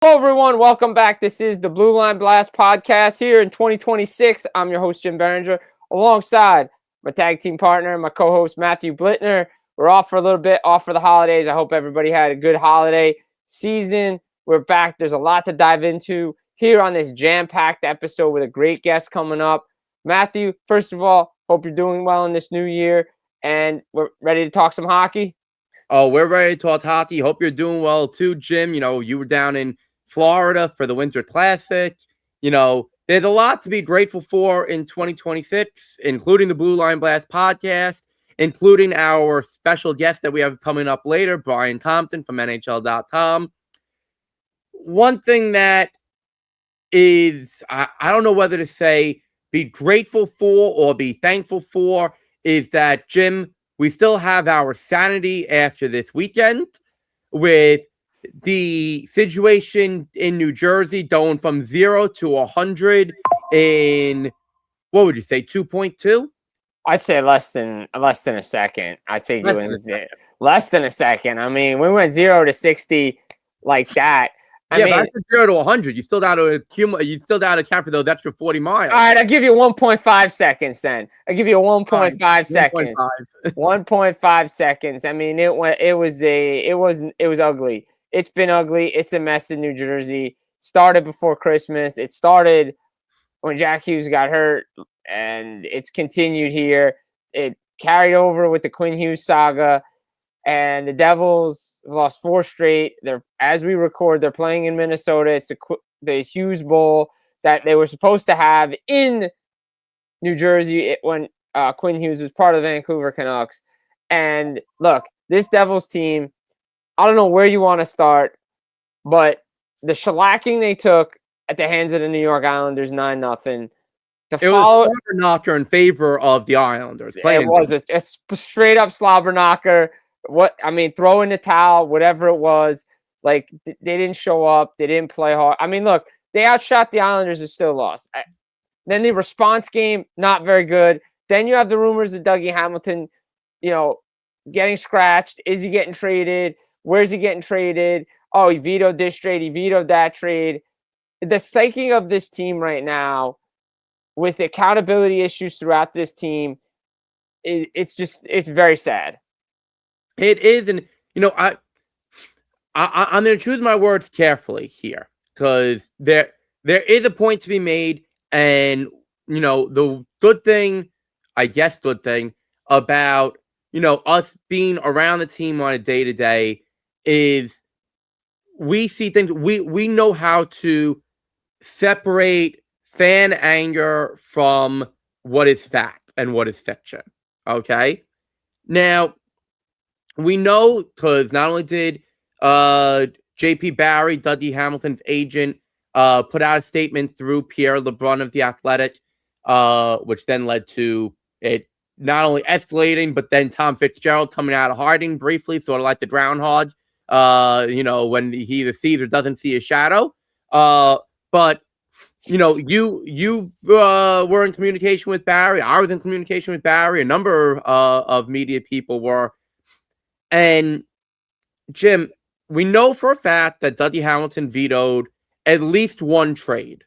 Hello, everyone. Welcome back. This is the Blue Line Blast podcast here in 2026. I'm your host, Jim Biringer, alongside my tag team partner, my co-host, Matthew Blittner. We're off for a little bit, off for the holidays. I hope everybody had a good holiday season. We're back. There's a lot to dive into here on this jam-packed episode with a great guest coming up. Matthew, first of all, hope you're doing well in this new year, and we're ready to talk some hockey. Oh, we're ready to talk hockey. Hope you're doing well too, Jim. You were down in Florida for the Winter Classic. There's a lot to be grateful for in 2026, including the Blue Line Blast podcast, including our special guest that we have coming up later, Brian Compton from NHL.com. One thing that is, I don't know whether to say be grateful for or be thankful for, is that, Jim, we still have our sanity after this weekend with the situation in New Jersey going from 0 to 100 in, what would you say, 2.2? I'd say less than a second. I think it was less than a second. I mean, we went 0 to 60 like that. But that's 0 to 100. You still got to account for those extra 40 miles. All right, I'll give you 1.5 seconds then. I'll give you 1.5 seconds. 1.5 seconds. I mean, it was ugly. It's been ugly. It's a mess in New Jersey. Started before Christmas. It started when Jack Hughes got hurt, and it's continued here. It carried over with the Quinn Hughes saga, and the Devils have lost 4 straight. As we record, they're playing in Minnesota. It's the Hughes Bowl that they were supposed to have in New Jersey when Quinn Hughes was part of the Vancouver Canucks. And look, this Devils team, I don't know where you want to start, but the shellacking they took at the hands of the New York Islanders, 9-0. It was a slobber knocker in favor of the Islanders. It was a straight up slobber knocker. Throw in the towel, whatever it was. Like, they didn't show up. They didn't play hard. I mean, look, they outshot the Islanders and still lost. Then the response game, not very good. Then you have the rumors of Dougie Hamilton, getting scratched. Is he getting traded? Where's he getting traded? Oh, he vetoed this trade. He vetoed that trade. The psyche of this team right now, with accountability issues throughout this team, it's very sad. It is, and I'm going to choose my words carefully here, because there is a point to be made, and the good thing about us being around the team on a day-to-day is we see things. We know how to separate fan anger from what is fact and what is fiction. Okay, now we know, because not only did J.P. Barry, Dougie Hamilton's agent, put out a statement through Pierre LeBrun of The Athletic, which then led to it not only escalating, but then Tom Fitzgerald coming out of hiding briefly, sort of like the groundhog, when he either sees or doesn't see a shadow. But you were in communication with Barry. I was in communication with Barry. A number of media people were. And Jim, we know for a fact that Dougie Hamilton vetoed at least one trade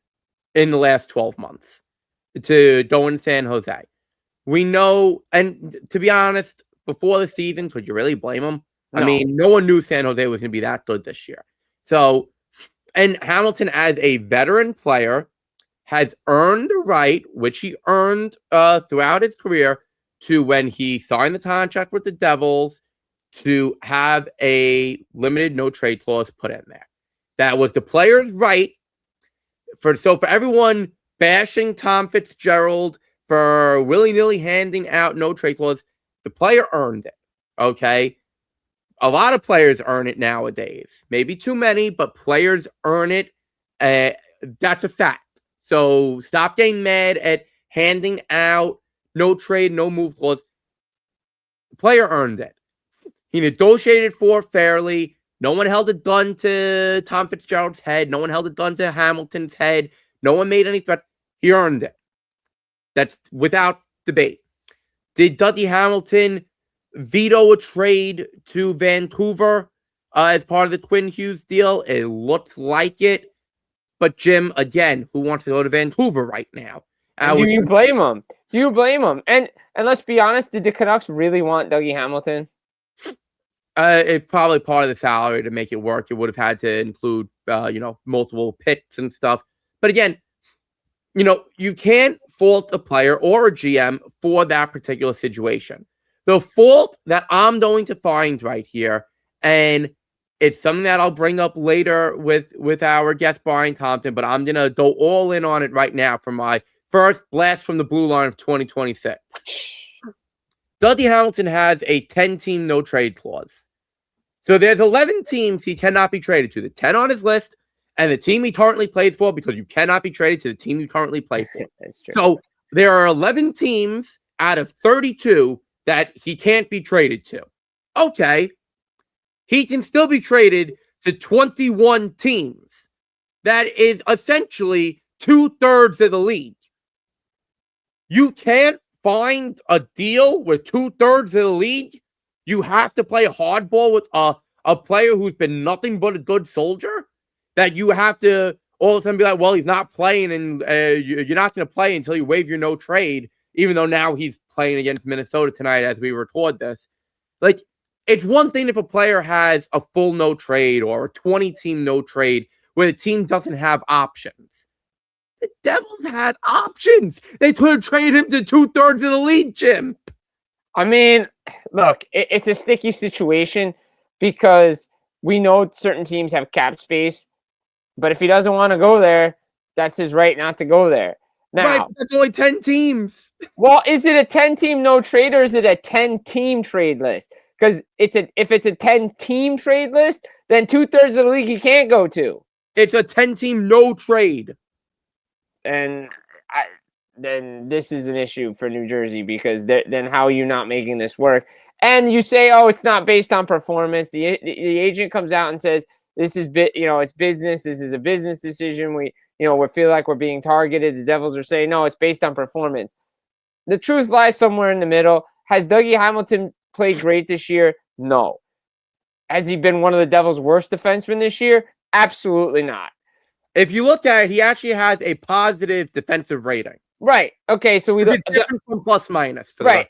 in the last 12 months to go in San Jose. We know, and to be honest, before the season, could you really blame him? No. I mean, no one knew San Jose was going to be that good this year. So, and Hamilton, as a veteran player, has earned the right, which he earned throughout his career, to, when he signed the contract with the Devils, to have a limited no trade clause put in there. That was the player's right. For everyone bashing Tom Fitzgerald for willy-nilly handing out no trade clause, the player earned it. Okay? A lot of players earn it nowadays. Maybe too many, but players earn it. That's a fact. So stop getting mad at handing out no trade, no move clause. The player earned it. He negotiated for it fairly. No one held a gun to Tom Fitzgerald's head. No one held a gun to Hamilton's head. No one made any threat. He earned it. That's without debate. Did Dougie Hamilton veto a trade to Vancouver? as part of the Quinn Hughes deal. It looks like it. But Jim, again, who wants to go to Vancouver right now? And do you blame him? Do you blame him? And let's be honest, did the Canucks really want Dougie Hamilton? It's probably part of the salary to make it work. It would have had to include, multiple picks and stuff. But again, you can't fault a player or a GM for that particular situation. The fault that I'm going to find right here, and it's something that I'll bring up later with our guest Brian Compton, but I'm going to go all in on it right now for my first blast from the blue line of 2026. Dougie Hamilton has a 10-team no-trade clause. So there's 11 teams he cannot be traded to. The 10 on his list, and the team he currently plays for, because you cannot be traded to the team you currently play for. That's true. So there are 11 teams out of 32 that he can't be traded to. Okay. He can still be traded to 21 teams. That is essentially 2/3 of the league. You can't find a deal with 2/3 of the league. You have to play hardball with a player who's been nothing but a good soldier. That you have to all of a sudden be like, well, he's not playing, and you're not going to play until you waive your no trade, even though now he's playing against Minnesota tonight as we record this. Like, it's one thing if a player has a full no trade or a 20-team no trade where the team doesn't have options. The Devils had options. They could have traded him to 2/3 of the league, Jim. I mean, look, it's a sticky situation because we know certain teams have cap space, but if he doesn't want to go there, that's his right not to go there. Now, right, but that's only 10 teams. Well, is it a 10-team no trade or is it a 10-team trade list? Because if it's a 10-team trade list, then 2/3 of the league he can't go to. It's a 10-team no trade. And then this is an issue for New Jersey because then how are you not making this work? And you say, oh, it's not based on performance. The agent comes out and says, this is it's business. This is a business decision. We feel like we're being targeted. The Devils are saying, no, it's based on performance. The truth lies somewhere in the middle. Has Dougie Hamilton played great this year? No. Has he been one of the Devils' worst defensemen this year? Absolutely not. If you look at it, he actually has a positive defensive rating. Right. Okay. So we look different from plus minus. Right.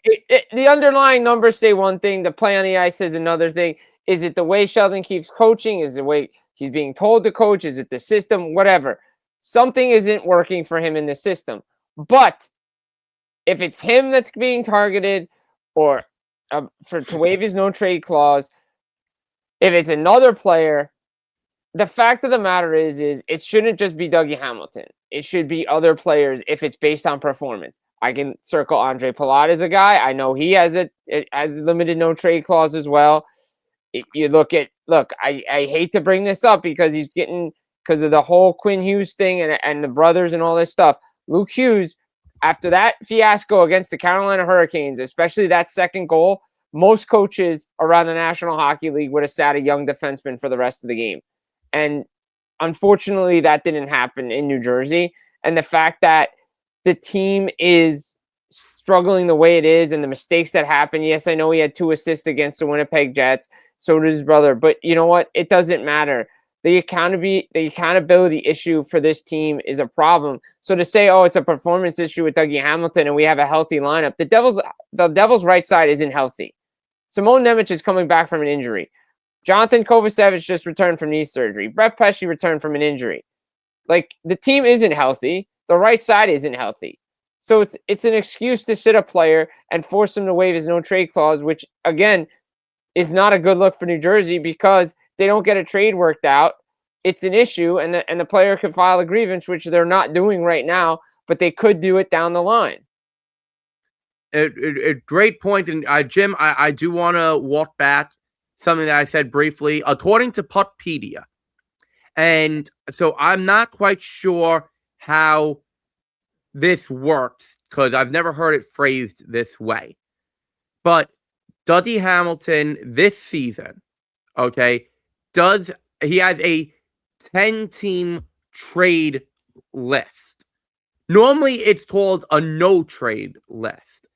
The underlying numbers say one thing. The play on the ice says another thing. Is it the way Sheldon keeps coaching? Is it the way he's being told to coach? Is it the system? Whatever. Something isn't working for him in the system. But if it's him that's being targeted, or to waive his no trade clause, if it's another player, the fact of the matter is it shouldn't just be Dougie Hamilton. It should be other players if it's based on performance. I can circle Andre Palat as a guy. I know he has a limited no trade clause as well. I hate to bring this up because because of the whole Quinn Hughes thing and the brothers and all this stuff. Luke Hughes, after that fiasco against the Carolina Hurricanes, especially that second goal, most coaches around the National Hockey League would have sat a young defenseman for the rest of the game. And unfortunately, that didn't happen in New Jersey. And the fact that the team is struggling the way it is and the mistakes that happen. Yes, I know he had 2 assists against the Winnipeg Jets. So did his brother. But you know what? It doesn't matter. The accountability issue for this team is a problem. So to say, oh, it's a performance issue with Dougie Hamilton and we have a healthy lineup, the Devils' right side isn't healthy. Simone Nemec is coming back from an injury. Jonathan Kovacevic just returned from knee surgery. Brett Pesce returned from an injury. Like, the team isn't healthy. The right side isn't healthy. So it's an excuse to sit a player and force him to waive his no-trade clause, which, again, is not a good look for New Jersey because they don't get a trade worked out. It's an issue, and the player could file a grievance, which they're not doing right now, but they could do it down the line. A great point. And Jim, I do want to walk back something that I said briefly. According to Puckpedia, and so I'm not quite sure how this works because I've never heard it phrased this way. But Dougie Hamilton this season, okay, he has a 10-team trade list. Normally it's called a no trade list.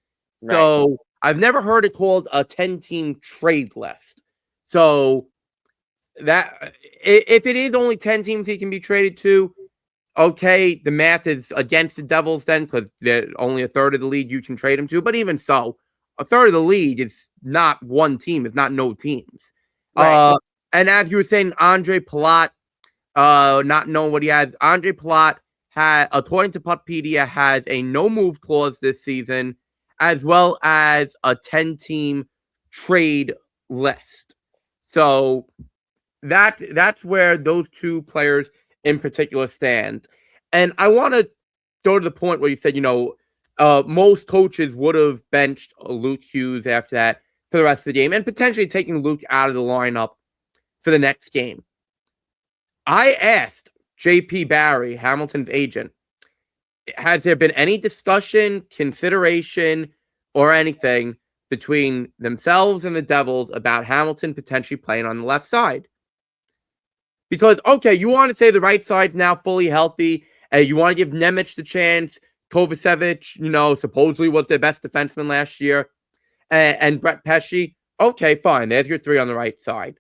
Right. So I've never heard it called a 10-team trade list. So that if it is only 10 teams he can be traded to, okay, the math is against the Devils then because they're only a third of the league you can trade him to. But even so, a third of the league is not one team. It's not no teams. Right. And as you were saying, Andre Palat, not knowing what he has, Andre Palat had, according to Puckpedia, has a no move clause this season, as well as a 10-team trade list. So that's where those two players in particular stand. And I want to go to the point where you said, most coaches would have benched Luke Hughes after that for the rest of the game and potentially taking Luke out of the lineup for the next game. I asked JP Barry, Hamilton's agent, has there been any discussion, consideration, or anything between themselves and the Devils about Hamilton potentially playing on the left side? Because, okay, you want to say the right side's now fully healthy, and you want to give Nemec the chance. Kovacevic, supposedly was their best defenseman last year, and Brett Pesce. Okay, fine. There's your three on the right side.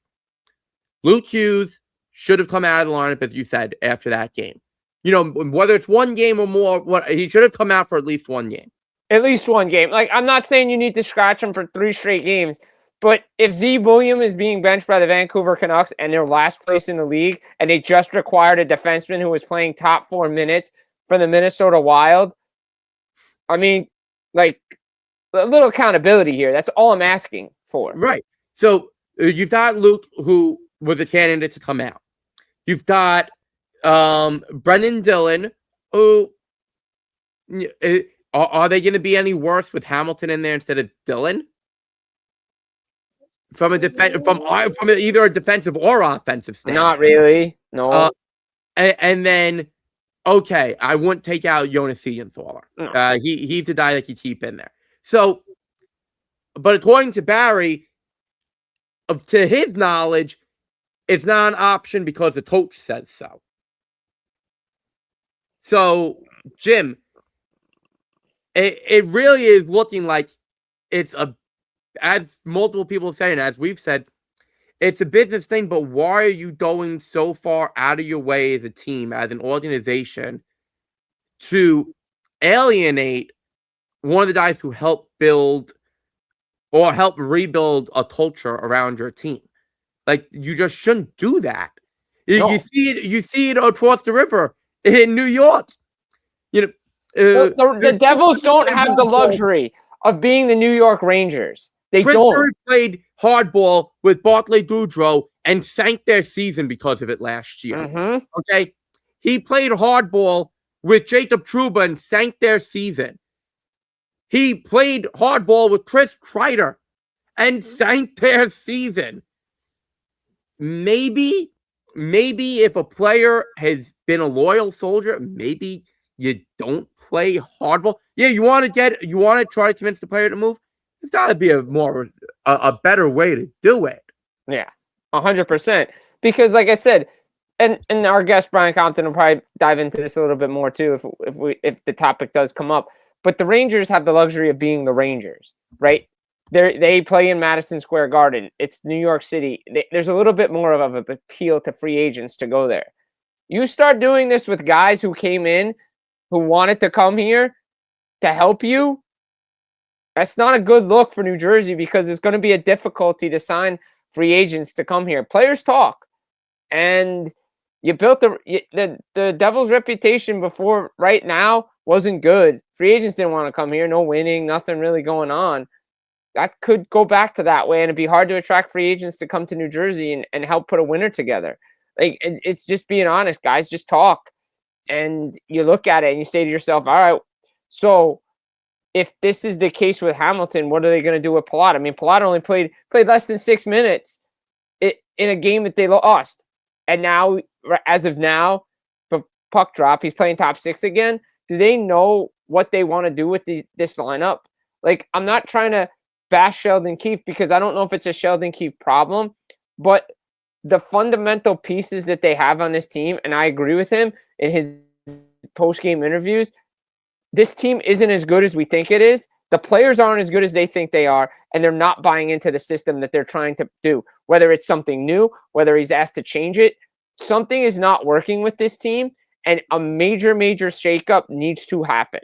Luke Hughes should have come out of the lineup, as you said, after that game. Whether it's one game or more, he should have come out for at least one game. At least one game. Like, I'm not saying you need to scratch him for 3 straight games, but if Z William is being benched by the Vancouver Canucks and they're last place in the league, and they just required a defenseman who was playing top 4 minutes for the Minnesota Wild, I mean, like, a little accountability here. That's all I'm asking for. Right. So you've got Luke, who was a candidate to come out. You've got Brendan Dillon, who are they going to be any worse with Hamilton in there instead of Dillon? From either a defensive or offensive standpoint. Not really. No. And then, okay, I wouldn't take out Jonas Siegenthaler. No. He's the guy that you keep in there. So, but according to Barry, to his knowledge, it's not an option because the coach says so. So, Jim, it really is looking like it's as multiple people have said, and as we've said, it's a business thing, but why are you going so far out of your way as a team, as an organization, to alienate one of the guys who helped build or help rebuild a culture around your team? Like, you just shouldn't do that. No. You see it across the river in New York. The Devils don't have the luxury of being the New York Rangers. They Chris don't. Murray played hardball with Barclay Goodrow and sank their season because of it last year. Mm-hmm. Okay? He played hardball with Jacob Trouba and sank their season. He played hardball with Chris Kreider and sank their season. Maybe if a player has been a loyal soldier, maybe you don't play hardball. Yeah, you want to try to convince the player to move. It's got to be a better way to do it. Yeah, 100%. Because, like I said, and our guest Brian Compton will probably dive into this a little bit more too if the topic does come up. But the Rangers have the luxury of being the Rangers, right? They play in Madison Square Garden. It's New York City. There's a little bit more of an appeal to free agents to go there. You start doing this with guys who came in, who wanted to come here to help you. That's not a good look for New Jersey because it's going to be a difficulty to sign free agents to come here. Players talk, and you built the Devils' reputation before right now wasn't good. Free agents didn't want to come here. No winning, nothing really going on. That could go back to that way, and it'd be hard to attract free agents to come to New Jersey and help put a winner together. Like, it's just being honest, guys. Just talk, and you look at it and you say to yourself, "All right, so." If this is the case with Hamilton, what are they going to do with Palat? I mean, Palat only played less than 6 minutes in a game that they lost. And now, as of now, for puck drop, he's playing top 6 again. Do they know what they want to do with this lineup? Like, I'm not trying to bash Sheldon Keefe because I don't know if it's a Sheldon Keefe problem, but the fundamental pieces that they have on this team, and I agree with him in his post-game interviews, this team isn't as good as we think it is, The players aren't as good as they think they are, and they're not buying into the system that they're trying to do. Whether it's something new, whether he's asked to change it, something is not working with this team, and a major shakeup needs to happen.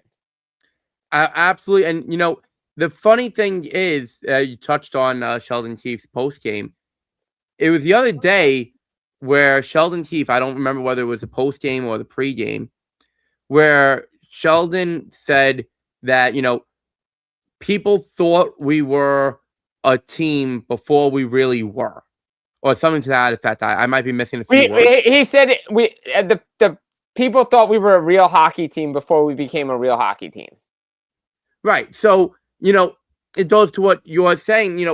Absolutely. And, the funny thing is, you touched on Sheldon Keefe's postgame. It was the other day where Sheldon Keefe, I don't remember whether it was the postgame or the pregame, where Sheldon said that, people thought we were a team before we really were, or something to that effect. I might be missing a few words. He said the people thought we were a real hockey team before we became a real hockey team. Right. So, it goes to what you're saying.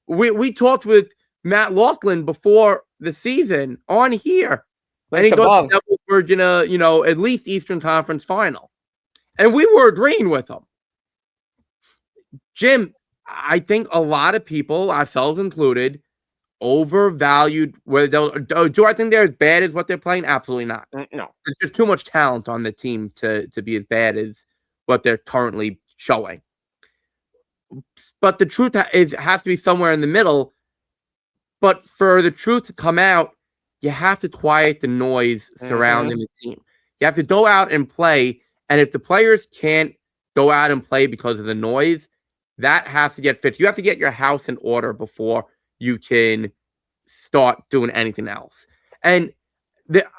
We talked with Matt Laughlin before the season on here, and he thought that we're gonna, at least Eastern Conference Final, and we were agreeing with him. Jim, I think a lot of people, ourselves included, overvalued do I think they're as bad as what they're playing? Absolutely not. No. There's just too much talent on the team to be as bad as what they're currently showing. But the truth has to be somewhere in the middle. But for the truth to come out, you have to quiet the noise surrounding the team. You have to go out and play. And if the players can't go out and play because of the noise, that has to get fixed. You have to get your house in order before you can start doing anything else. And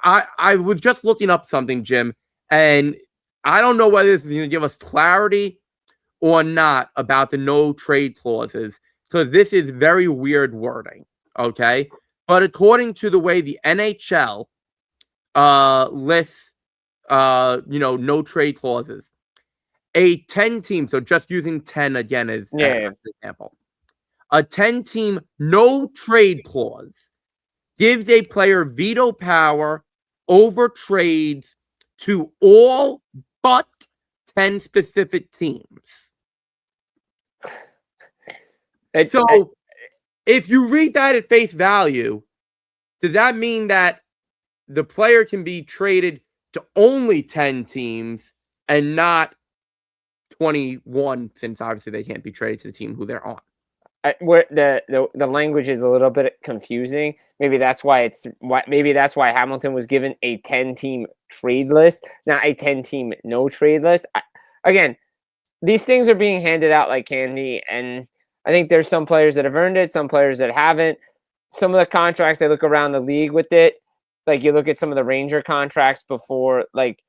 I was just looking up something, Jim, and I don't know whether this is going to give us clarity or not about the no trade clauses, because this is very weird wording, okay? But according to the way the NHL lists, no trade clauses, a 10-team, so just using 10 again as an example, a 10-team no trade clause gives a player veto power over trades to all but 10 specific teams. So if you read that at face value, does that mean that the player can be traded to only 10 teams and not 21, since obviously they can't be traded to the team who they're on? Where the language is a little bit confusing. Maybe that's why Hamilton was given a 10-team trade list, not a 10-team no trade list. Again, these things are being handed out like candy, and I think there's some players that have earned it, some players that haven't. Some of the contracts, I look around the league with it. Like you look at some of the Ranger contracts before, like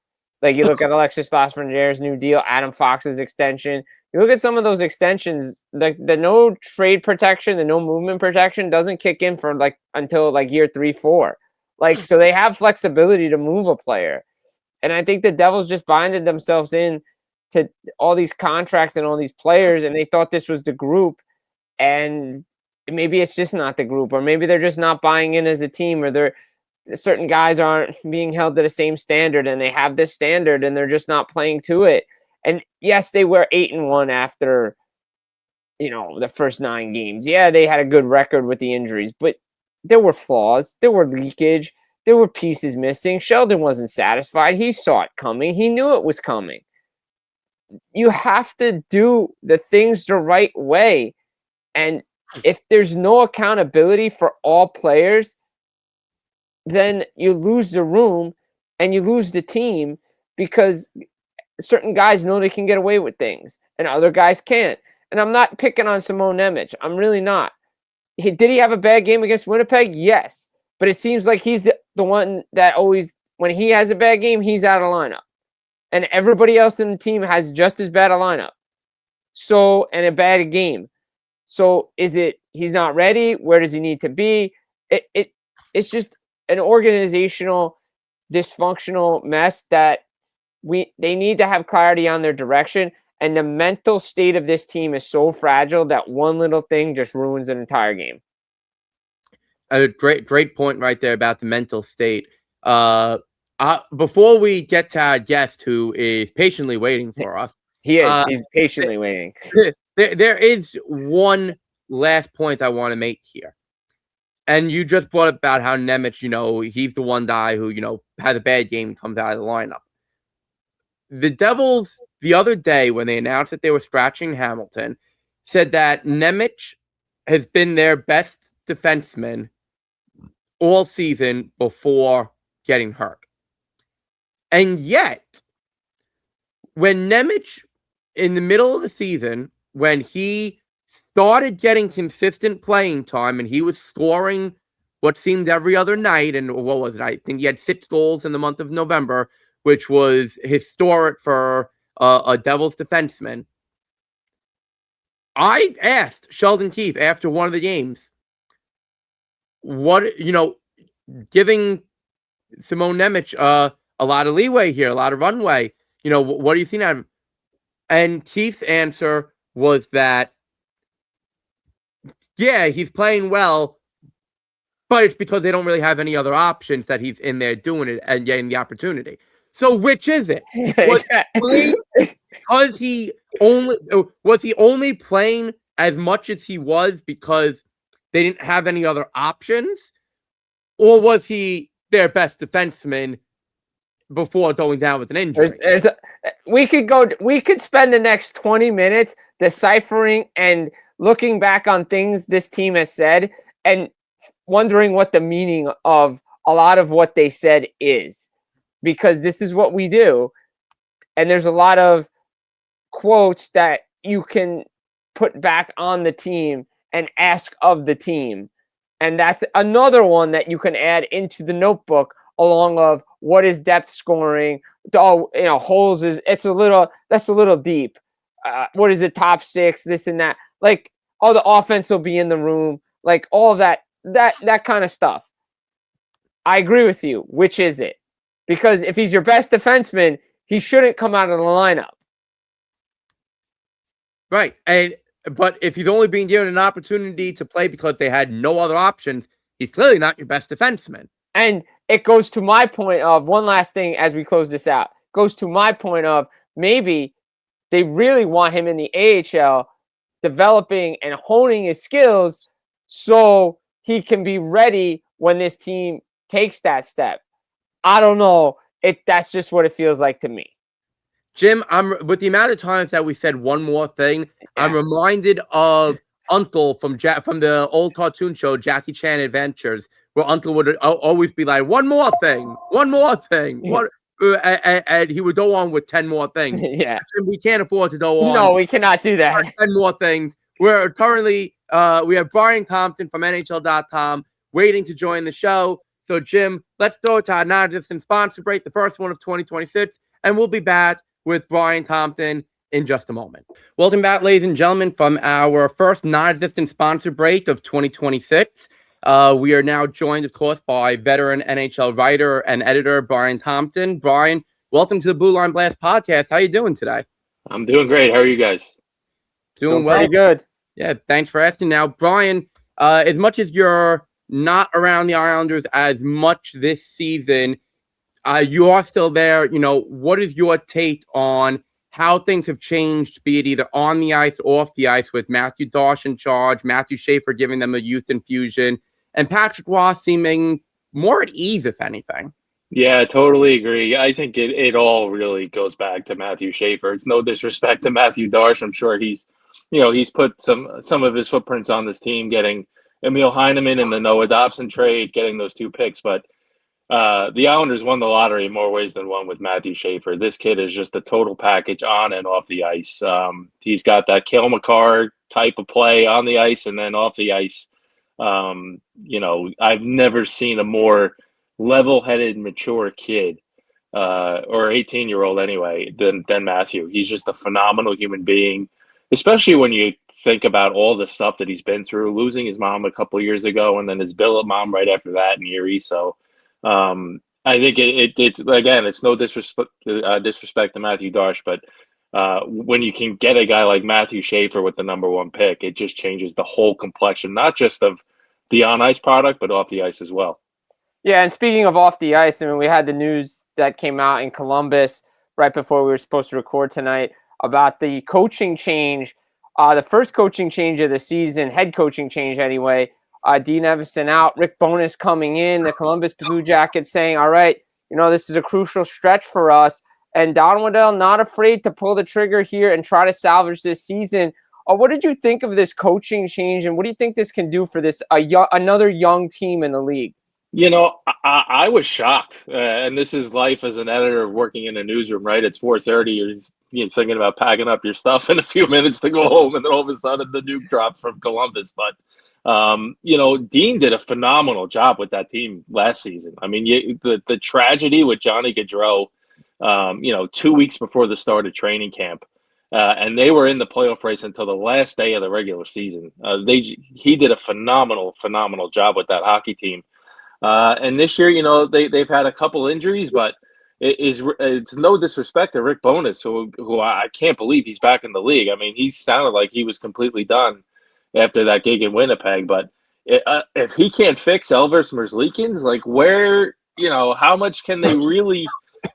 you look at Alexis Lafreniere's new deal, Adam Fox's extension. You look at some of those extensions, the no trade protection, the no movement protection doesn't kick in for until year 3-4. So they have flexibility to move a player. And I think the Devils just binded themselves in to all these contracts and all these players, and they thought this was the group, and maybe it's just not the group, or maybe they're just not buying in as a team, or certain guys aren't being held to the same standard, and they have this standard and they're just not playing to it. And yes, they were 8-1 after, the first 9 games. Yeah, they had a good record with the injuries, but there were flaws. There were leakage. There were pieces missing. Sheldon wasn't satisfied. He saw it coming. He knew it was coming. You have to do the things the right way. And if there's no accountability for all players, then you lose the room and you lose the team, because certain guys know they can get away with things and other guys can't. And I'm not picking on Simone Nemec. I'm really not. Did he have a bad game against Winnipeg? Yes. But it seems like he's the one that always, when he has a bad game, he's out of lineup. And everybody else in the team has just as bad a lineup. So, and a bad game. So is it he's not ready? Where does he need to be? It's just an organizational dysfunctional mess that they need to have clarity on their direction. And the mental state of this team is so fragile that one little thing just ruins an entire game. A great point right there about the mental state. Before we get to our guest, who is patiently waiting for us, he's patiently waiting. There is one last point I want to make here. And you just brought up about how Nemec, he's the one guy who, has a bad game and comes out of the lineup. The Devils the other day when they announced that they were scratching Hamilton, said that Nemec has been their best defenseman all season before getting hurt. And yet, when Nemec, in the middle of the season, when he started getting consistent playing time and he was scoring what seemed every other night, and what was it? I think he had 6 goals in the month of November, which was historic for a Devils defenseman. I asked Sheldon Keefe after one of the games, giving Simon Nemec a lot of leeway here, a lot of runway. What do you think out of him? And Keith's answer was that, yeah, he's playing well, but it's because they don't really have any other options that he's in there doing it and getting the opportunity. So which is it? Was he only playing as much as he was because they didn't have any other options? Or was he their best defenseman before going down with an injury? We could spend the next 20 minutes deciphering and looking back on things this team has said and wondering what the meaning of a lot of what they said is, because this is what we do. And there's a lot of quotes that you can put back on the team and ask of the team. And that's another one that you can add into the notebook along of what is depth scoring. Holes that's a little deep. What is it? Top 6, this and that. Like, the offense will be in the room. Like all of that kind of stuff. I agree with you. Which is it? Because if he's your best defenseman, he shouldn't come out of the lineup. Right. But if he's only being given an opportunity to play because they had no other options, he's clearly not your best defenseman. And it goes to my point of one last thing as we close this out. Goes to my point of maybe they really want him in the AHL developing and honing his skills so he can be ready when this team takes that step. I don't know. That's just what it feels like to me. Jim, with the amount of times that we said one more thing, yeah. I'm reminded of Uncle from the old cartoon show Jackie Chan Adventures, where Uncle would always be like, one more thing. And he would go on with 10 more things. Yeah. And we can't afford to go on. No, we cannot do that. 10 more things. We're currently, we have Brian Compton from NHL.com waiting to join the show. So, Jim, let's throw it to our non-existent sponsor break, the first one of 2026, and we'll be back with Brian Compton in just a moment. Welcome back, ladies and gentlemen, from our first non-existent sponsor break of 2026. We are now joined, of course, by veteran NHL writer and editor Brian Compton. Brian, welcome to the Blue Line Blast podcast. How are you doing today? I'm doing great. How are you guys? Doing well. Pretty good. Yeah, thanks for asking. Now, Brian, as much as you're not around the Islanders as much this season, you are still there. What is your take on how things have changed, be it either on the ice or off the ice, with Matthew Darche in charge, Matthew Schaefer giving them a youth infusion, and Patrick Roy seeming more at ease, if anything? Yeah, I totally agree. I think it all really goes back to Matthew Schaefer. It's no disrespect to Matthew Darche. I'm sure he's put some of his footprints on this team, getting Emil Heineman in the Noah Dobson trade, getting those 2 picks. But the Islanders won the lottery in more ways than one with Matthew Schaefer. This kid is just a total package on and off the ice. He's got that Cale Makar type of play on the ice and then off the ice. I've never seen a more level-headed, mature kid, or 18-year-old anyway, than Matthew. He's just a phenomenal human being, especially when you think about all the stuff that he's been through, losing his mom a couple of years ago and then his billet mom right after that in Erie. So I think it's again, it's no disrespect to Matthew Darche, but when you can get a guy like Matthew Schaefer with the number 1 pick, it just changes the whole complexion, not just of the on-ice product, but off the ice as well. Yeah, and speaking of off the ice, we had the news that came out in Columbus right before we were supposed to record tonight about the coaching change, the first coaching change of the season, head coaching change anyway. Dean Evison out, Rick Bowness coming in, the Columbus Blue Jackets saying, all right, this is a crucial stretch for us. And Don Waddell not afraid to pull the trigger here and try to salvage this season. What did you think of this coaching change, and what do you think this can do for this another young team in the league? I was shocked, and this is life as an editor working in a newsroom, right? It's 4:30. You're thinking about packing up your stuff in a few minutes to go home, and then all of a sudden the nuke drops from Columbus. But Dean did a phenomenal job with that team last season. I mean, the tragedy with Johnny Gaudreau, 2 weeks before the start of training camp, and they were in the playoff race until the last day of the regular season. He did a phenomenal job with that hockey team. And this year, they've had a couple injuries, but it's no disrespect to Rick Bowness, who I can't believe he's back in the league. I mean, he sounded like he was completely done after that gig in Winnipeg. But if he can't fix Elvis Merzlikins, like how much can they really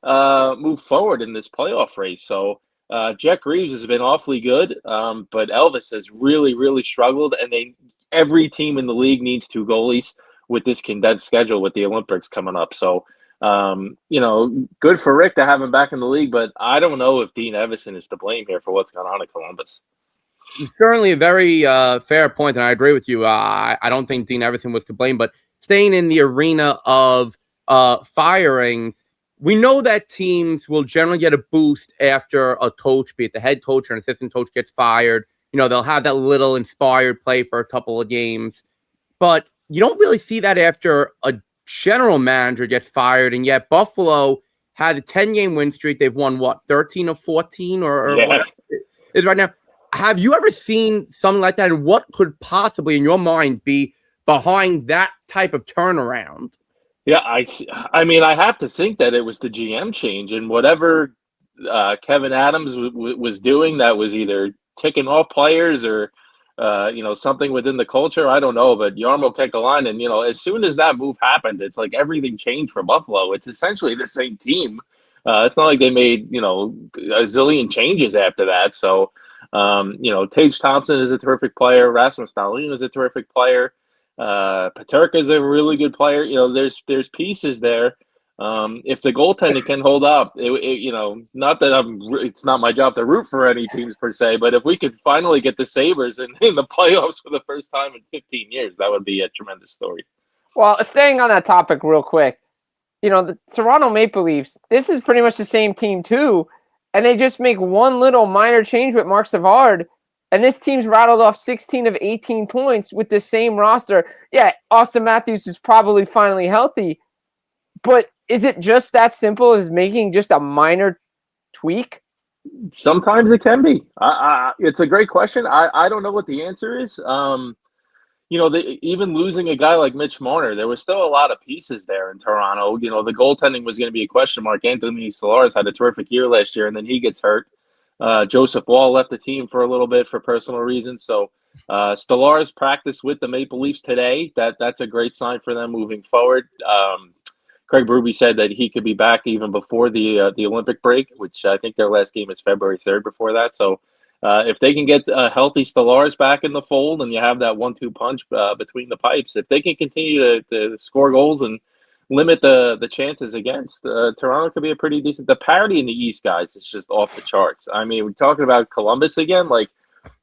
move forward in this playoff race? So Jack Reeves has been awfully good, but Elvis has really struggled, and every team in the league needs two goalies with this condensed schedule with the Olympics coming up. So, good for Rick to have him back in the league, but I don't know if Dean Evison is to blame here for what's going on in Columbus. Certainly a very fair point, and I agree with you. I don't think Dean Evison was to blame, but staying in the arena of firings, we know that teams will generally get a boost after a coach, be it the head coach or an assistant coach, gets fired. They'll have that little inspired play for a couple of games, but you don't really see that after a general manager gets fired, and yet Buffalo had a 10-game win streak. They've won, 13 of 14 or whatever it is right now. Have you ever seen something like that, and what could possibly, in your mind, be behind that type of turnaround? Yeah, I mean, I have to think that it was the GM change, and whatever Kevin Adams was doing that was either ticking off players or something within the culture. I don't know, but Jarmo Kekalainen, as soon as that move happened, it's like everything changed for Buffalo. It's essentially the same team. It's not like they made, a zillion changes after that. So, Tage Thompson is a terrific player. Rasmus Dahlin is a terrific player. Paterka is a really good player. There's pieces there. If the goaltending can hold up, not that it's not my job to root for any teams per se, but if we could finally get the Sabres in the playoffs for the first time in 15 years, that would be a tremendous story. Well, staying on that topic real quick, the Toronto Maple Leafs, this is pretty much the same team too, and they just make one little minor change with Marc Savard, and this team's rattled off 16 of 18 points with the same roster. Yeah, Austin Matthews is probably finally healthy, but is it just that simple as making just a minor tweak? Sometimes it can be. It's a great question. I don't know what the answer is. Even losing a guy like Mitch Marner, there was still a lot of pieces there in Toronto. The goaltending was going to be a question mark. Anthony Stolarz had a terrific year last year, and then he gets hurt. Joseph Wall left the team for a little bit for personal reasons. So Stolarz practiced with the Maple Leafs today. That's a great sign for them moving forward. Craig Berube said that he could be back even before the Olympic break, which I think their last game is February 3rd before that. So if they can get a healthy Stolarz back in the fold and you have that 1-2 punch between the pipes, if they can continue to score goals and limit the chances against, Toronto could be a pretty decent. The parity in the East, guys, is just off the charts. I mean, we're talking about Columbus again. Like,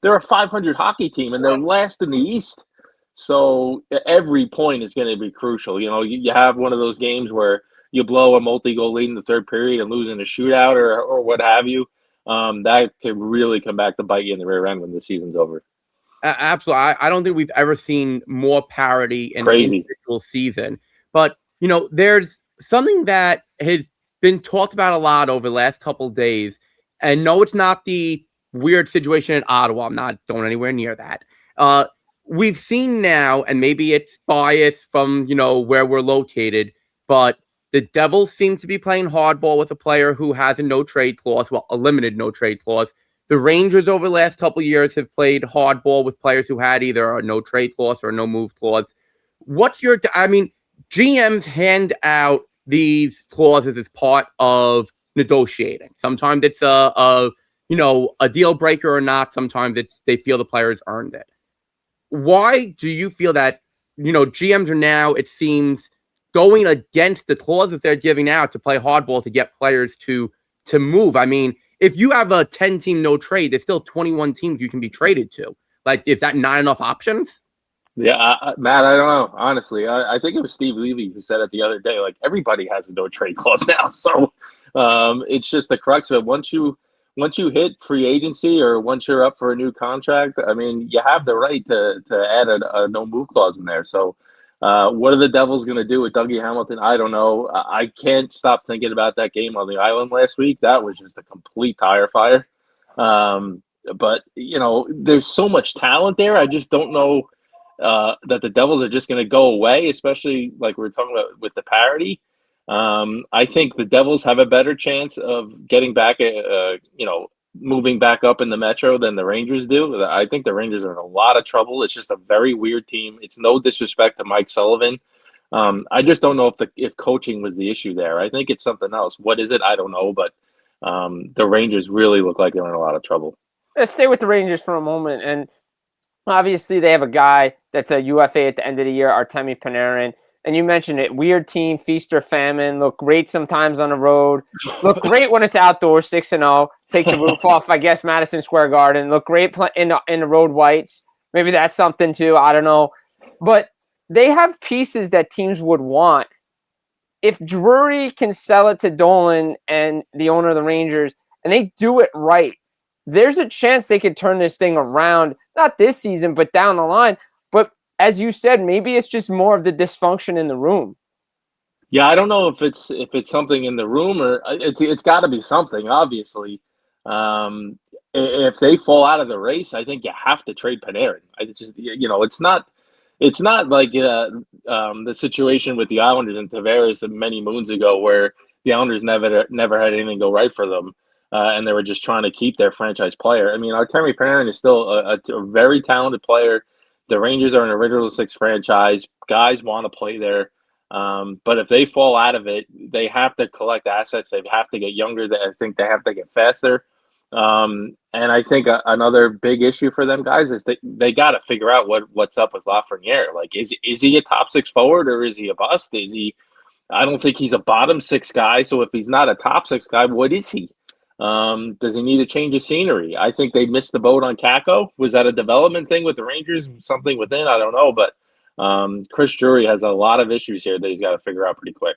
they're a 500 hockey team, and they're last in the East. So every point is going to be crucial. You have one of those games where you blow a multi-goal lead in the third period and lose in a shootout or what have you. That could really come back to bite you in the rear end when the season's over. Absolutely. I don't think we've ever seen more parity in an individual season. But, there's something that has been talked about a lot over the last couple of days. And no, it's not the weird situation in Ottawa. I'm not going anywhere near that. We've seen now, and maybe it's biased from, where we're located, but the Devils seem to be playing hardball with a player who has a no-trade clause, a limited no-trade clause. The Rangers over the last couple of years have played hardball with players who had either a no-trade clause or a no-move clause. GMs hand out these clauses as part of negotiating. Sometimes it's a deal breaker or not. Sometimes they feel the players earned it. Why do you feel that, GMs are now, it seems, going against the clauses they're giving out to play hardball to get players to to move. I mean, if you have a 10-team no trade, there's still 21 teams you can be traded to. Like, is that not enough options? Yeah, Matt, I don't know. Honestly, I think it was Steve Levy who said it the other day. Like, everybody has a no trade clause now, so it's just the crux of it. Once you hit free agency or once you're up for a new contract, I mean, you have the right to add a no move clause in there. So, what are the Devils going to do with Dougie Hamilton? I don't know. I can't stop thinking about that game on the island last week. That was just a complete tire fire. But there's so much talent there. I just don't know that the Devils are just going to go away, especially like we were talking about with the parity. I think the Devils have a better chance of getting back, moving back up in the Metro than the Rangers do. I think the Rangers are in a lot of trouble. It's just a very weird team. It's no disrespect to Mike Sullivan. I just don't know if coaching was the issue there. I think it's something else. What is it? I don't know. But the Rangers really look like they're in a lot of trouble. Let's stay with the Rangers for a moment. And obviously, they have a guy that's a UFA at the end of the year, Artemi Panarin. And you mentioned it, weird team, feast or famine, look great sometimes on the road, look great when it's outdoors, 6-0, take the roof off, I guess, Madison Square Garden, look great in the road whites. Maybe that's something too, I don't know. But they have pieces that teams would want. If Drury can sell it to Dolan and the owner of the Rangers, and they do it right, there's a chance they could turn this thing around, not this season, but down the line. But as you said, maybe it's just more of the dysfunction in the room. Yeah, I don't know if it's something in the room or it's got to be something. Obviously, if they fall out of the race, I think you have to trade Panarin. It's not like the situation with the Islanders and Tavares many moons ago, where the Islanders never had anything go right for them. And they were just trying to keep their franchise player. I mean, Artemi Panarin is still a very talented player. The Rangers are an original six franchise. Guys want to play there. But if they fall out of it, they have to collect assets. They have to get younger. I think they have to get faster. And I think another big issue for them guys is they got to figure out what's up with Lafreniere. Like, is he a top six forward or is he a bust? I don't think he's a bottom six guy. So if he's not a top six guy, what is he? Does he need a change of scenery? I think they missed the boat on Kakko. Was that a development thing with the Rangers? Something within? I don't know. But Chris Drury has a lot of issues here that he's got to figure out pretty quick.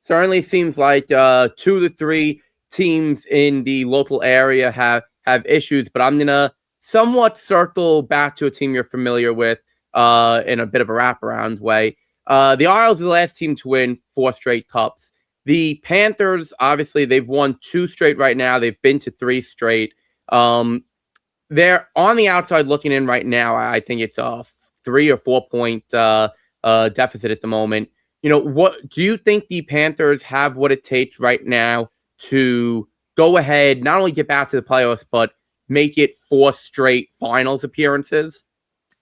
Certainly seems like 2 to 3 teams in the local area have issues, but I'm going to somewhat circle back to a team you're familiar with in a bit of a wraparound way. The Isles are the last team to win 4 straight cups. The Panthers, obviously, they've won 2 straight right now. They've been to 3 straight. They're on the outside looking in right now. I think it's a 3 or 4 point deficit at the moment. What do you think the Panthers have what it takes right now to go ahead, not only get back to the playoffs, but make it 4 straight finals appearances?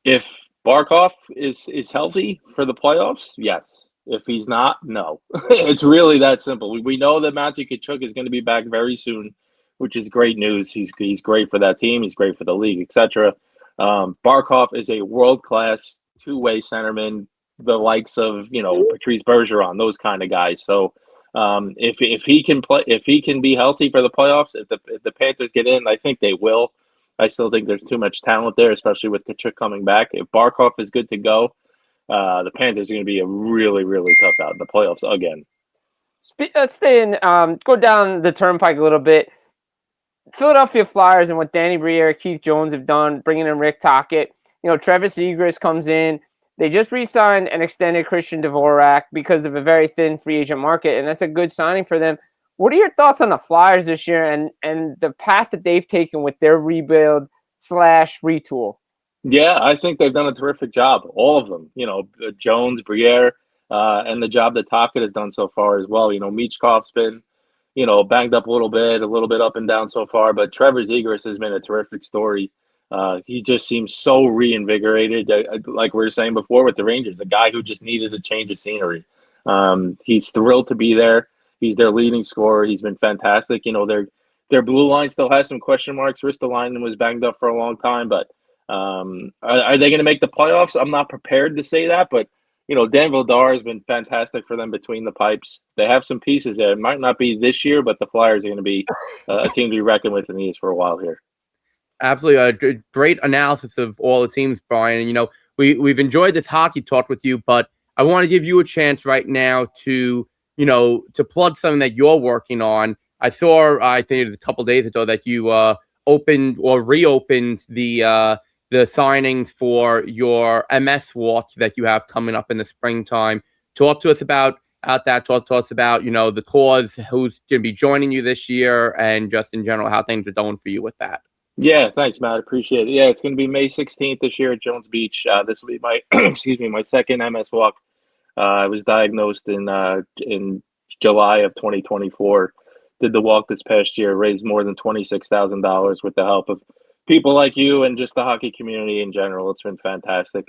If Barkov is healthy for the playoffs, yes. If he's not, no. It's really that simple. We know that Matthew Tkachuk is going to be back very soon, which is great news. He's great for that team. He's great for the league, etc. Barkov is a world-class two-way centerman, the likes of Patrice Bergeron, those kind of guys. So if he can play, if he can be healthy for the playoffs, if the Panthers get in, I think they will. I still think there's too much talent there, especially with Tkachuk coming back. If Barkov is good to go, the Panthers are going to be a really, really tough out in the playoffs again. Let's stay in. Go down the turnpike a little bit. Philadelphia Flyers and what Danny Briere, Keith Jones have done, bringing in Rick Tocchet. Travis Zegras comes in. They just re-signed and extended Christian Dvorak because of a very thin free agent market, and that's a good signing for them. What are your thoughts on the Flyers this year and the path that they've taken with their rebuild / retool? Yeah, I think they've done a terrific job. All of them, Jones, Briere, and the job that Tocchet has done so far as well. Michkov's been, banged up a little bit up and down so far, but Trevor Zegras has been a terrific story. He just seems so reinvigorated, like we were saying before with the Rangers, a guy who just needed a change of scenery. He's thrilled to be there. He's their leading scorer. He's been fantastic. Their blue line still has some question marks. Ristolainen was banged up for a long time, but are they going to make the playoffs? I'm not prepared to say that, but Dan Vildar has been fantastic for them between the pipes. They have some pieces there. It might not be this year, but the Flyers are going to be a team to be reckoned with in the East for a while here. Absolutely. A great analysis of all the teams, Brian. And, we've enjoyed this hockey talk with you, but I want to give you a chance right now to plug something that you're working on. I saw, I think it was a couple days ago, that you opened or reopened the signings for your MS walk that you have coming up in the springtime. Talk to us about that. Talk to us about, the cause, who's going to be joining you this year, and just in general, how things are going for you with that. Yeah, thanks, Matt. Appreciate it. Yeah, it's going to be May 16th this year at Jones Beach. This will be my my second MS walk. I was diagnosed in July of 2024. Did the walk this past year, raised more than $26,000 with the help of people like you and just the hockey community in general. It's been fantastic.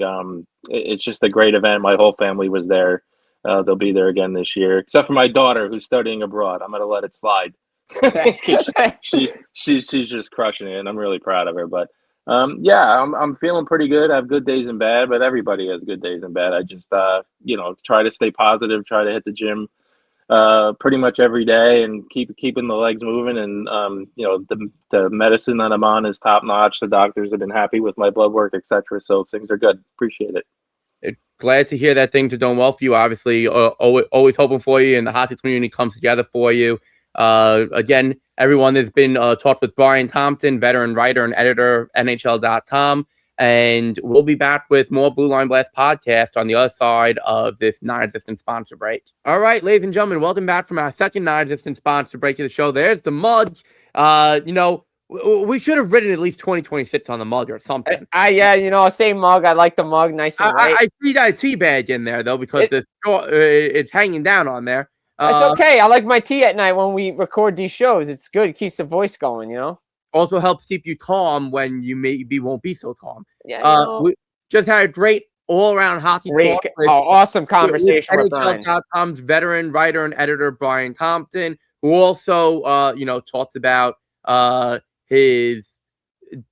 It's just a great event. My whole family was there. They'll be there again this year, except for my daughter who's studying abroad. I'm going to let it slide. she's just crushing it, and I'm really proud of her. But I'm feeling pretty good. I have good days and bad, but everybody has good days and bad. I just try to stay positive, try to hit the gym pretty much every day, and keeping the legs moving. And the medicine that I'm on is top notch. The doctors have been happy with my blood work, etc. So things are good. Appreciate it. Glad to hear that things are doing well for you. Obviously, always hoping for you, and the hockey community comes together for you. Again, everyone, has been talked with Brian Compton, veteran writer and editor, NHL.com, and we'll be back with more Blue Line Blast podcast on the other side of this non-existent sponsor break. All right, ladies and gentlemen, welcome back from our second non-existent sponsor break of the show. There's the mug. We should have written at least 2026 on the mug or something. Same mug. I like the mug, nice and white. I see that tea bag in there though, because it's hanging down on there. It's okay. I like my tea at night when we record these shows. It's good. It keeps the voice going, Also helps keep you calm when you maybe won't be so calm. Yeah. We just had a great all-around hockey talk. Awesome conversation with Brian. NHL.com's veteran writer and editor, Brian Compton, who also, talked about his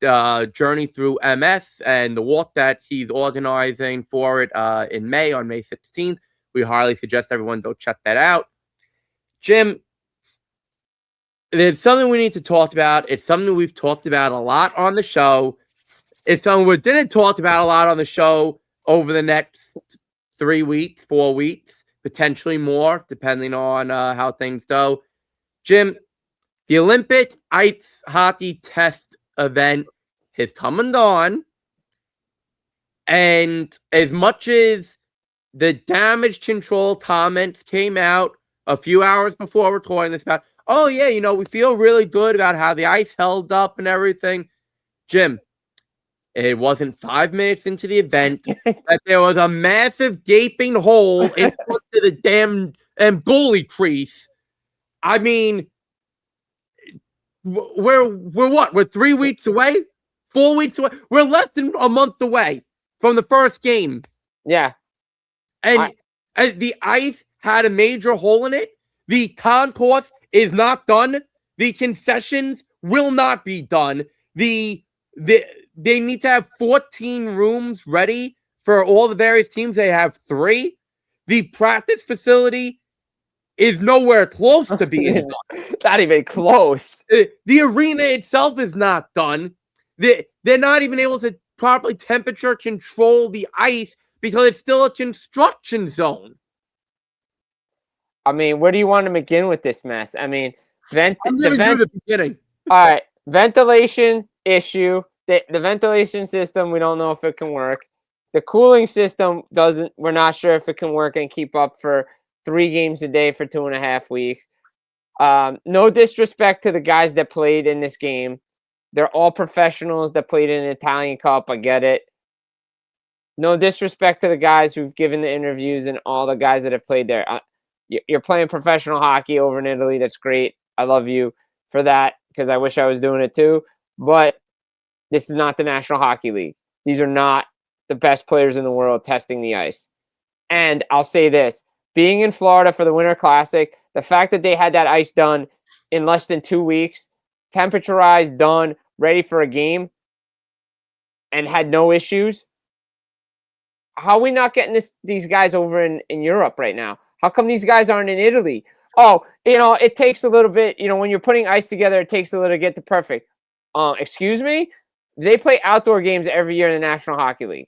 journey through MS and the walk that he's organizing for it in May, on May 16th. We highly suggest everyone go check that out. Jim, there's something we need to talk about. It's something we've talked about a lot on the show. It's something we didn't talk about a lot on the show over the next 3 weeks, 4 weeks, potentially more, depending on how things go. Jim, the Olympic ice hockey test event has come and gone. And as much as the damage control comments came out a few hours before recording this about, we feel really good about how the ice held up and everything. Jim, it wasn't 5 minutes into the event that there was a massive gaping hole in front of the damn goalie crease. I mean, we're what? We're 3 weeks away? 4 weeks away? We're less than a month away from the first game. Yeah. And the ice had a major hole in it. The concourse is not done. The concessions will not be done. They need to have 14 rooms ready for all the various teams. They have 3. The practice facility is nowhere close to being done. Not even close. The arena itself is not done. They're not even able to properly temperature control the ice because it's still a construction zone. I mean, where do you want to begin with this mess? I mean, I'm going to do the beginning. All right, ventilation issue. The ventilation system, we don't know if it can work. The cooling system doesn't. We're not sure if it can work and keep up for 3 games a day for 2.5 weeks. No disrespect to the guys that played in this game. They're all professionals that played in an Italian Cup. I get it. No disrespect to the guys who've given the interviews and all the guys that have played there. You're playing professional hockey over in Italy. That's great. I love you for that because I wish I was doing it too. But this is not the National Hockey League. These are not the best players in the world testing the ice. And I'll say this. Being in Florida for the Winter Classic, the fact that they had that ice done in less than 2 weeks, temperaturized, done, ready for a game, and had no issues, how are we not getting these guys over in Europe right now? How come these guys aren't in Italy? Oh, it takes a little bit. When you're putting ice together, it takes a little to get the perfect. Excuse me? They play outdoor games every year in the National Hockey League.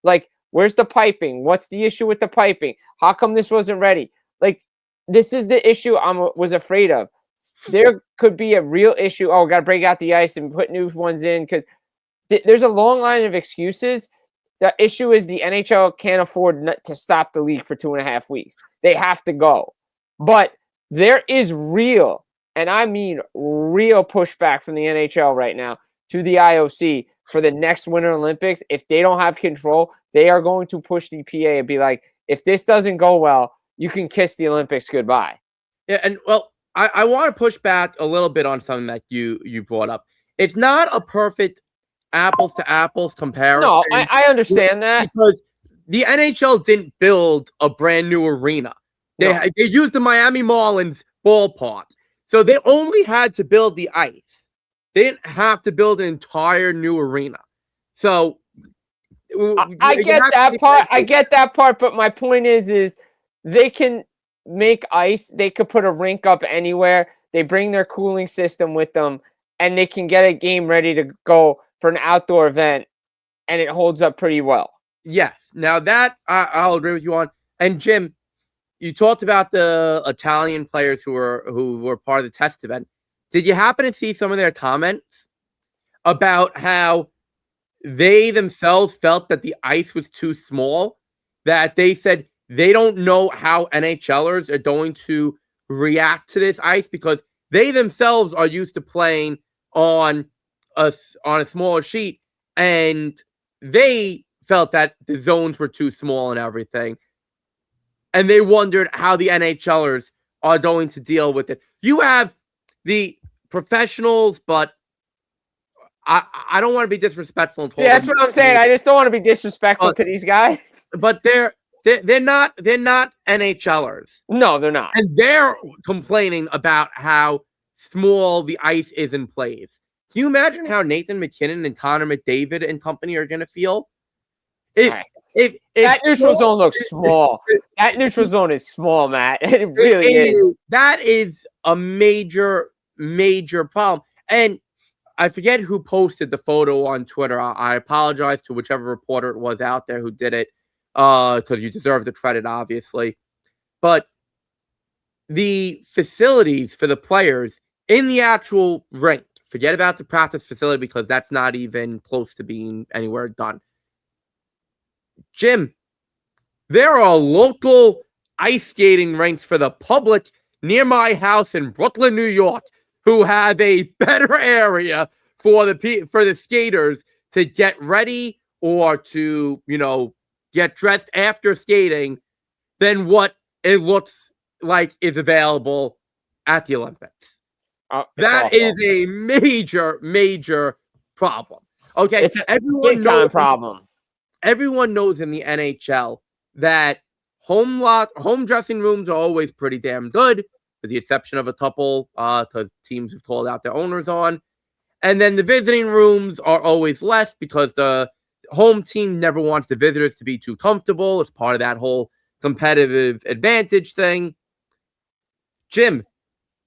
Like, where's the piping? What's the issue with the piping? How come this wasn't ready? Like, this is the issue I was afraid of. There could be a real issue. Oh, got to break out the ice and put new ones in because there's a long line of excuses. The issue is the NHL can't afford to stop the league for 2.5 weeks. They have to go. But there is real, and I mean real pushback from the NHL right now to the IOC for the next Winter Olympics. If they don't have control, they are going to push the PA and be like, if this doesn't go well, you can kiss the Olympics goodbye. Yeah, and well, I want to push back a little bit on something that you brought up. It's not a perfect apples to apples comparison. No, I understand that. Because the NHL didn't build a brand new arena. They used the Miami Marlins ballpark. So they only had to build the ice. They didn't have to build an entire new arena. So I get that part. I get that part, but my point is they can make ice. They could put a rink up anywhere. They bring their cooling system with them, and they can get a game ready to go for an outdoor event, and it holds up pretty well. Yes. Now that I'll agree with you on. And Jim, you talked about the Italian players who were part of the test event. Did you happen to see some of their comments about how they themselves felt that the ice was too small? That they said they don't know how NHLers are going to react to this ice because they themselves are used to playing on a smaller sheet, and they felt that the zones were too small and everything. And they wondered how the NHLers are going to deal with it. You have the professionals, but I don't want to be disrespectful. Yeah, that's what I'm saying. I just don't want to be disrespectful to these guys. But they're not NHLers. No, they're not. And they're complaining about how small the ice is in place. Can you imagine how Nathan McKinnon and Connor McDavid and company are going to feel? That neutral zone looks small. That neutral zone is small, Matt. It really is. That is a major, major problem. And I forget who posted the photo on Twitter. I apologize to whichever reporter it was out there who did it, because you deserve the credit, obviously. But the facilities for the players in the actual rink, forget about the practice facility because that's not even close to being anywhere done. Jim, there are local ice skating rinks for the public near my house in Brooklyn, New York, who have a better area for the skaters to get ready or to, get dressed after skating than what it looks like is available at the Olympics. That is a major, major problem. Okay, it's a big time problem. Everyone knows in the NHL that home dressing rooms are always pretty damn good, with the exception of a couple, because teams have called out their owners on. And then the visiting rooms are always less because the home team never wants the visitors to be too comfortable. It's part of that whole competitive advantage thing. Jim,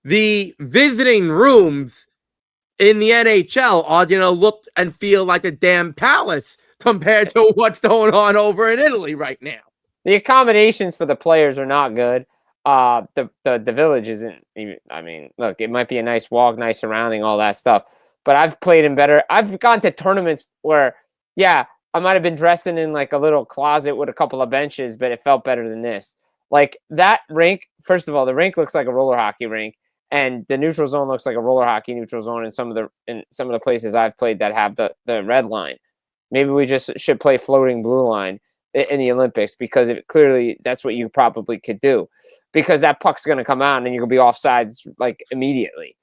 the visiting rooms in the NHL are going to look and feel like a damn palace compared to what's going on over in Italy right now. The accommodations for the players are not good. The village isn't even, look, it might be a nice walk, nice surrounding, all that stuff. But I've played in better. I've gone to tournaments where, I might have been dressing in like a little closet with a couple of benches, but it felt better than this. Like that rink, first of all, the rink looks like a roller hockey rink, and the neutral zone looks like a roller hockey neutral zone in some of the places I've played that have the red line. Maybe we just should play floating blue line in the Olympics because clearly that's what you probably could do because that puck's going to come out and you're going to be offsides like immediately.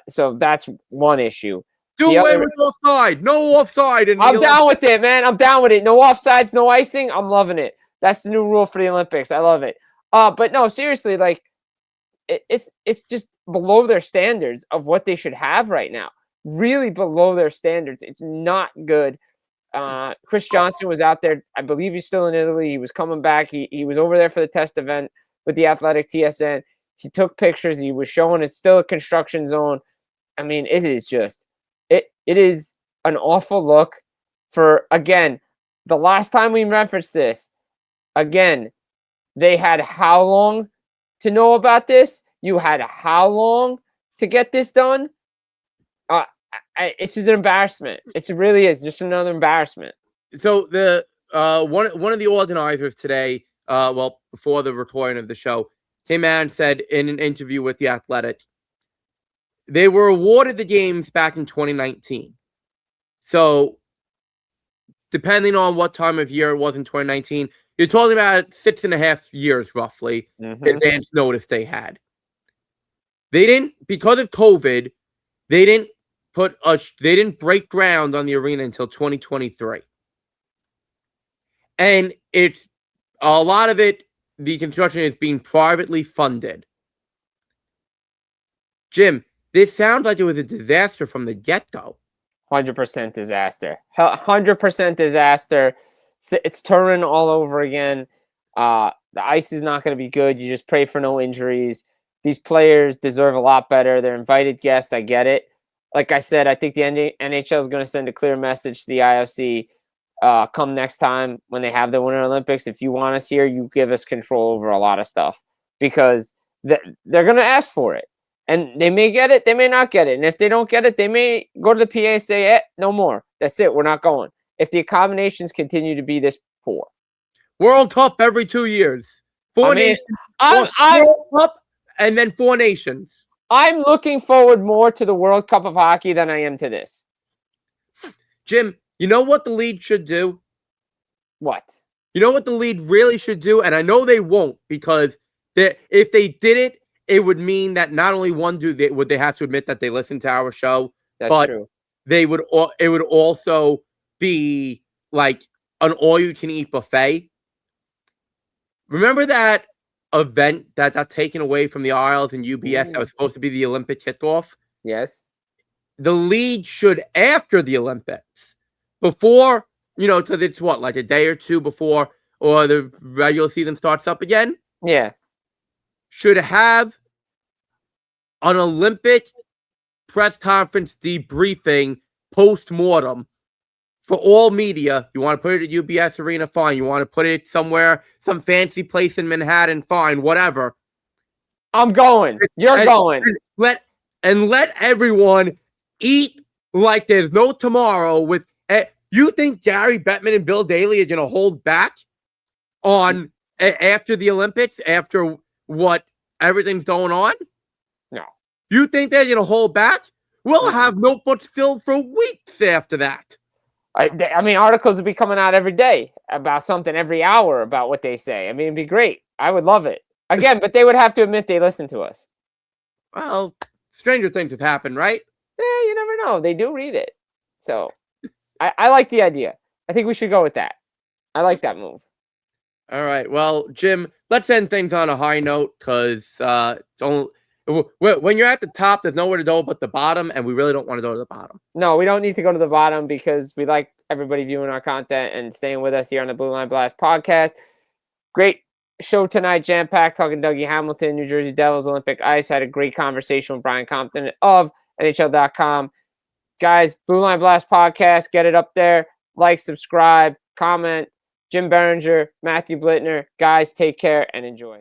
So that's one issue. Do away with offside. No offside. I'm down with it, man. I'm down with it. No offsides, no icing. I'm loving it. That's the new rule for the Olympics. I love it. But no, seriously, like it's just below their standards of what they should have right now. Really below their standards. It's not good. Chris Johnson was out there. I believe he's still in Italy. He was coming back. He was over there for the test event with the Athletic TSN. He took pictures. He was showing it's still a construction zone. I mean, it is just it is an awful look for, again, the last time we referenced this, again, they had how long to know about this? You had how long to get this done? It's just an embarrassment. It really is just another embarrassment. So the one of the organizers today, before the recording of the show, came out and said in an interview with The Athletic, they were awarded the games back in 2019. So depending on what time of year it was in 2019, you're talking about 6.5 years roughly advance notice they had. They didn't, because of COVID, they didn't break ground on the arena until 2023. And it's a lot of it, the construction is being privately funded. Jim, this sounds like it was a disaster from the get-go. 100% disaster. 100% disaster. It's turning all over again. The ice is not going to be good. You just pray for no injuries. These players deserve a lot better. They're invited guests. I get it. Like I said, I think the NHL is going to send a clear message to the IOC come next time when they have the Winter Olympics. If you want us here, you give us control over a lot of stuff, because they're going to ask for it. And they may get it, they may not get it. And if they don't get it, they may go to the PA and say, no more. That's it. We're not going. If the accommodations continue to be this poor. World Cup every 2 years. World Cup and then 4 nations. I'm looking forward more to the World Cup of hockey than I am to this. Jim, you know what the league should do? What? You know what the league really should do? And I know they won't, because if they did it, it would mean that not only would they have to admit that they listened to our show, but true. It would also be like an all-you-can-eat buffet. Remember that event that got taken away from the Isles and UBS that was supposed to be the Olympic kickoff? Yes. The league should, after the Olympics, before, because it's like a day or two before or the regular season starts up again? Yeah. Should have an Olympic press conference debriefing post-mortem for all media. You want to put it at UBS Arena, fine. You want to put it somewhere, some fancy place in Manhattan, fine, whatever. I'm going. You're going. Let everyone eat like there's no tomorrow. You think Gary Bettman and Bill Daley are going to hold back on after the Olympics, after what everything's going on? No. You think they're going to hold back? We'll have notebooks filled for weeks after that. I mean, articles will be coming out every day about something, every hour about what they say. I mean, it'd be great. I would love it. Again, but they would have to admit they listen to us. Well, stranger things have happened, right? Yeah, you never know. They do read it. So I like the idea. I think we should go with that. I like that move. All right. Well, Jim, let's end things on a high note, because when you're at the top, there's nowhere to go but the bottom, and we really don't want to go to the bottom. No, we don't need to go to the bottom, because we like everybody viewing our content and staying with us here on the Blue Line Blast podcast. Great show tonight, jam-packed, talking Dougie Hamilton, New Jersey Devils, Olympic Ice. Had a great conversation with Brian Compton of NHL.com. Guys, Blue Line Blast podcast, get it up there. Like, subscribe, comment. Jim Biringer, Matthew Blittner. Guys, take care and enjoy.